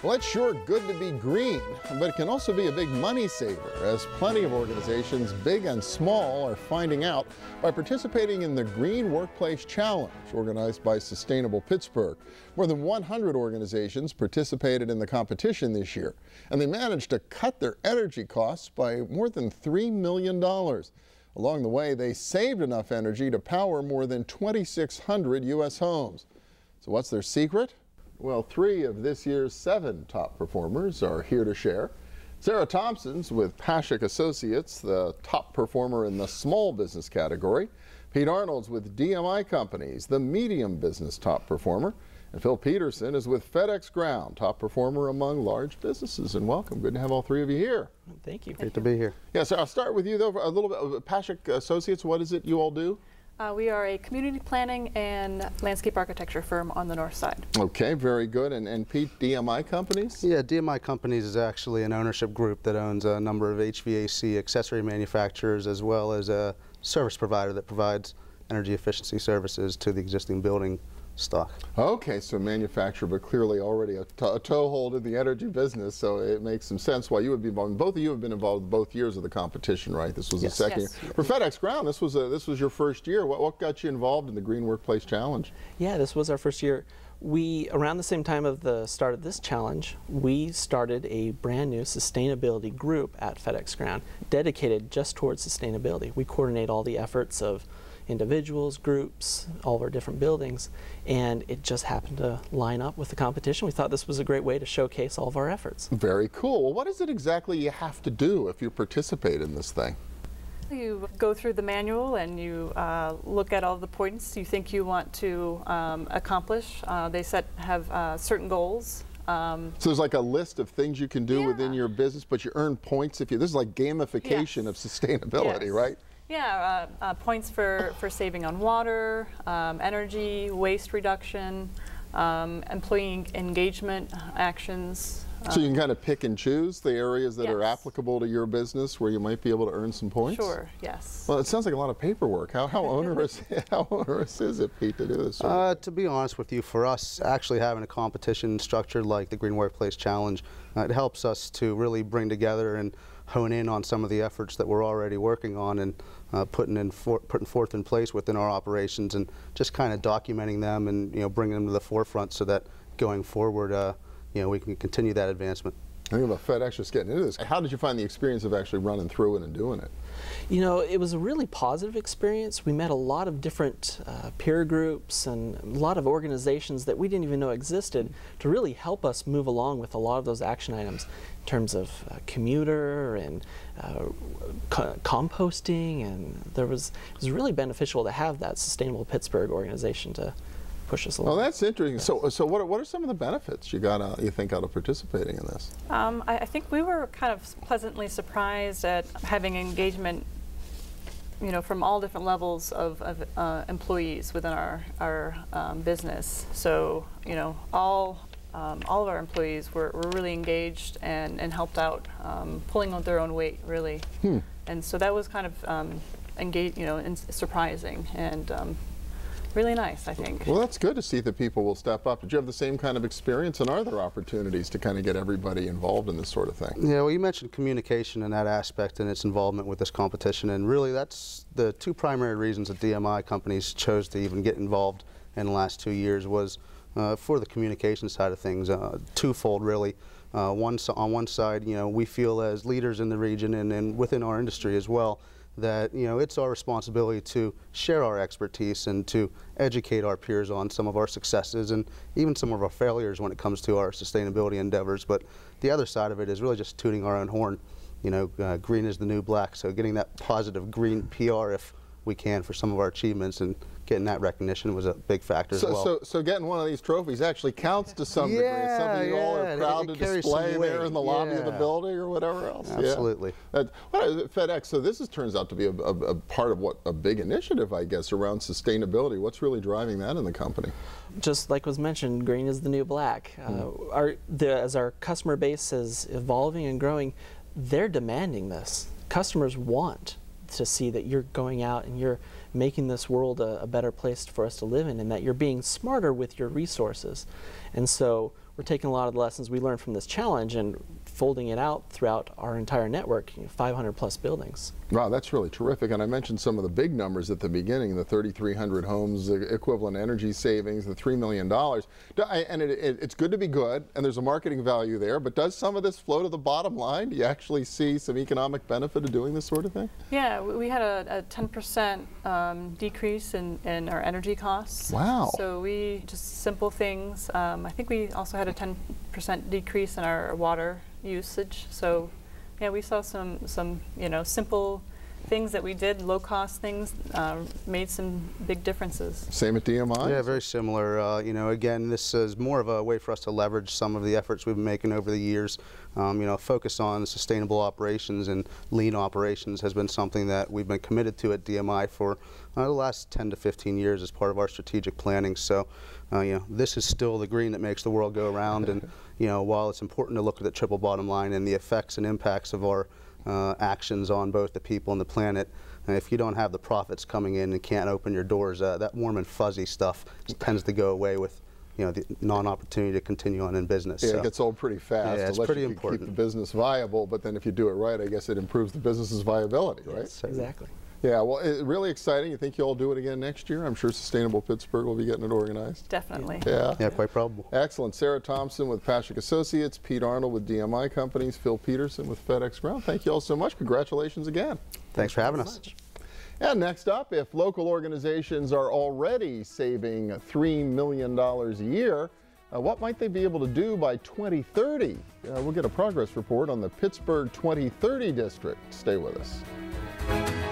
Well, it's sure good to be green, but it can also be a big money saver, as plenty of organizations, big and small, are finding out by participating in the Green Workplace Challenge, organized by Sustainable Pittsburgh. More than 100 organizations participated in the competition this year, and they managed to cut their energy costs by more than $3 million. Along the way, they saved enough energy to power more than 2,600 U.S. homes. So what's their secret? Well, 3 of this year's 7 top performers are here to share. Sara Thompson's with Pashek Associates, the top performer in the small business category. Pete Arnold's with DMI Companies, the medium business top performer. And Phil Peterson is with FedEx Ground, top performer among large businesses. And welcome. Good to have all 3 of you here. Thank you. Great to be here. Yeah, so I'll start with you, though, for a little bit. Pashek Associates, what is it you all do? We are a community planning and landscape architecture firm on the north side. Okay, very good. And Pete, DMI Companies? Yeah, DMI Companies is actually an ownership group that owns a number of HVAC accessory manufacturers, as well as a service provider that provides energy efficiency services to the existing building stock. Okay, so manufacturer, but clearly already a toehold in the energy business, so it makes some sense why you would be involved. Both of you have been involved both years of the competition, right? This was the second year. For FedEx Ground, this was your first year. What got you involved in the Green Workplace Challenge? Yeah, this was our first year. Around the same time of the start of this challenge, we started a brand new sustainability group at FedEx Ground dedicated just towards sustainability. We coordinate all the efforts of individuals, groups, all of our different buildings, and it just happened to line up with the competition. We thought this was a great way to showcase all of our efforts. Very cool. Well, what is it exactly you have to do if you participate in this thing? You go through the manual and you look at all the points you think you want to accomplish. They have certain goals. So there's like a list of things you can do within your business, but you earn points if you, this is like gamification of sustainability, right? Yeah, points for saving on water, energy, waste reduction, employee engagement actions. So you can kind of pick and choose the areas that are applicable to your business where you might be able to earn some points? Sure, yes. Well, it sounds like a lot of paperwork. How onerous is it, Pete, to do this? To be honest with you, for us, actually having a competition structured like the Green Workplace Challenge, it helps us to really bring together and hone in on some of the efforts that we're already working on and putting forth in place within our operations, and just kind of documenting them and bringing them to the forefront so that going forward we can continue that advancement. I think about FedEx just getting into this. How did you find the experience of actually running through it and doing it? You know, it was a really positive experience. We met a lot of different peer groups and a lot of organizations that we didn't even know existed to really help us move along with a lot of those action items in terms of commuter and composting, and it was really beneficial to have that Sustainable Pittsburgh organization to push us along. Well, that's interesting. So what are some of the benefits you think out of participating in this? I think we were kind of pleasantly surprised at having engagement, from all different levels of employees within our business. So, all of our employees were really engaged and helped out, pulling on their own weight, really. And so that was kind of surprising and really nice, I think. Well, that's good to see that people will step up. Did you have the same kind of experience, and are there opportunities to kind of get everybody involved in this sort of thing? Yeah, well, you mentioned communication in that aspect and its involvement with this competition, and really that's the 2 primary reasons that DMI Companies chose to even get involved in the last 2 years was for the communication side of things, twofold really. On one side, we feel as leaders in the region and within our industry as well, that it's our responsibility to share our expertise and to educate our peers on some of our successes and even some of our failures when it comes to our sustainability endeavors. But the other side of it is really just tooting our own horn. Green is the new black, so getting that positive green PR if we can for some of our achievements, and getting that recognition was a big factor as well. So getting one of these trophies actually counts to some degree. It's something you all are proud to display there in the lobby of the building or whatever else. Absolutely. FedEx, so this turns out to be a part of a big initiative, I guess, around sustainability. What's really driving that in the company? Just like was mentioned, green is the new black. As our customer base is evolving and growing, they're demanding this. Customers want to see that you're going out and you're making this world a better place for us to live in, and that you're being smarter with your resources. And so we're taking a lot of the lessons we learned from this challenge and folding it out throughout our entire network, 500 plus buildings. Wow, that's really terrific. And I mentioned some of the big numbers at the beginning, the 3,300 homes, the equivalent energy savings, the $3 million. And it's good to be good, and there's a marketing value there, but does some of this flow to the bottom line? Do you actually see some economic benefit of doing this sort of thing? Yeah, we had a 10% decrease in our energy costs. Wow. So we, just simple things. I think we also had a 10% decrease in our water usage. So yeah, we saw some simple things that we did, low-cost things, made some big differences. Same at DMI? Yeah, very similar. Again, this is more of a way for us to leverage some of the efforts we've been making over the years. Focus on sustainable operations and lean operations has been something that we've been committed to at DMI for the last 10 to 15 years as part of our strategic planning. So, this is still the green that makes the world go around. And, while it's important to look at the triple bottom line and the effects and impacts of our actions on both the people and the planet, if you don't have the profits coming in and can't open your doors, that warm and fuzzy stuff tends to go away with the non-opportunity to continue on in business. Yeah, so it gets old pretty fast. Yeah, it's unless pretty you can important. keep the business viable, but then if you do it right, I guess it improves the business's viability, right? Yes, exactly. Yeah, well, really exciting. You think you'll do it again next year? I'm sure Sustainable Pittsburgh will be getting it organized. Definitely. Yeah. Yeah, quite probable. Excellent. Sara Thompson with Pashek Associates, Pete Arnoldt with DMI Companies, Phil Peterson with FedEx Ground. Thank you all so much. Congratulations again. Thanks for having us. And next up, if local organizations are already saving $3 million a year, what might they be able to do by 2030? We'll get a progress report on the Pittsburgh 2030 district. Stay with us.